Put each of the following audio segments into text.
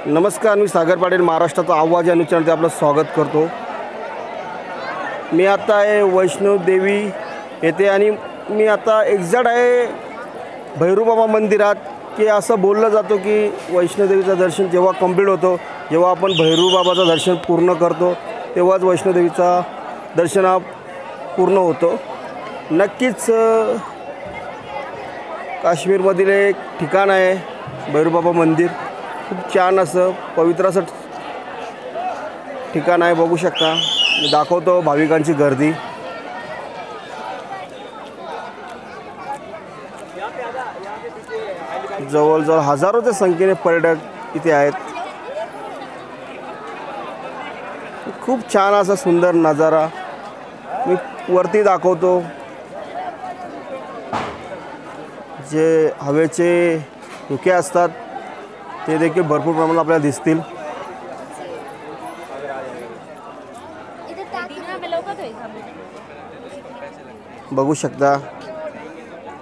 नमस्कार, मी सागर पाटील महाराष्ट्राचा आवाज या चॅनलमध्ये आपलं स्वागत करतो। मी आता आहे वैष्णोदेवी येथे आणि मी आता एक्झॅक्ट आहे भैरूबाबा मंदिरात। की असं बोललं जातं की वैष्णोदेवीचं दर्शन जेव्हा कंप्लीट होतो, जेव्हा आपण भैरूबाबाचं दर्शन पूर्ण करतो तेव्हाच वैष्णोदेवीचा दर्शन पूर्ण होतो। नक्कीच काश्मीरमधील एक ठिकाण आहे भैरूबाबा मंदिर। खूप छान असं पवित्र असं ठिकाण आहे, बघू शकता। मी दाखवतो भाविकांची गर्दी। जवळजवळ हजारोच्या संख्येने पर्यटक इथे आहेत। खूप छान असा सुंदर नजारा मी वरती दाखवतो। जे हवेचे धुके असतात ते देखील भरपूर प्रमाणात आपल्याला दिसतील। बघू शकता।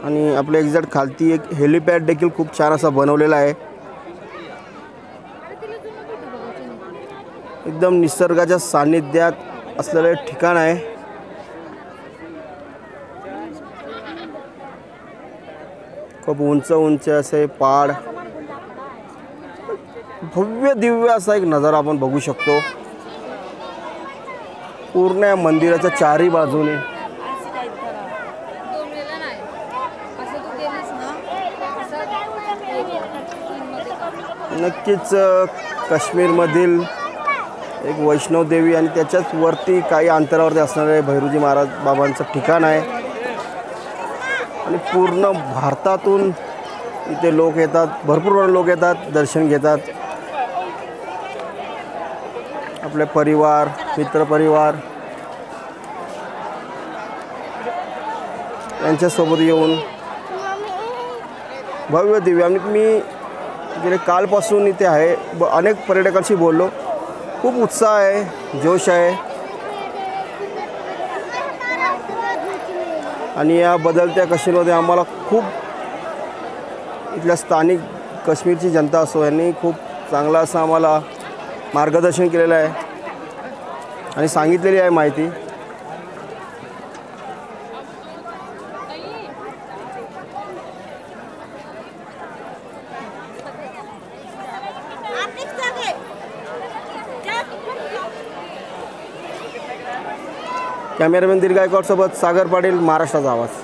आणि आपल्या एक्झॅक्ट खालती एक हेलिपॅड देखील खूप छान असा बनवलेला आहे। एकदम निसर्गाच्या सानिध्यात असलेले ठिकाण आहे। खूप उंच उंच असे पहाड, भव्य दिव्य असा एक नजारा आपण बघू शकतो पूर्ण या मंदिराच्या चारही बाजूने। नक्कीच काश्मीरमधील एक वैष्णोदेवी आणि त्याच्याच वरती काही अंतरावरती असणारे भैरूजी महाराज बाबांचं ठिकाण आहे। आणि पूर्ण भारतातून इथे लोक येतात, भरपूर लोक येतात, दर्शन घेतात। आपले परिवार, मित्रपरिवार यांच्यासोबत येऊन भव्य दिव्य। आणि मी गेले कालपासून इथे आहे, अनेक पर्यटकांशी बोललो। खूप उत्साह आहे, जोश आहे। आणि या बदलत्या काश्मीरमध्ये आम्हाला खूप इथल्या स्थानिक काश्मीरची जनता असो यांनी खूप चांगला असं आम्हाला मार्गदर्शन केलेलं आहे आणि सांगितलेली आहे माहिती। कॅमेरामॅन दीर्घ गायकवाड सोबत सागर पाटील, महाराष्ट्राचा आवाज।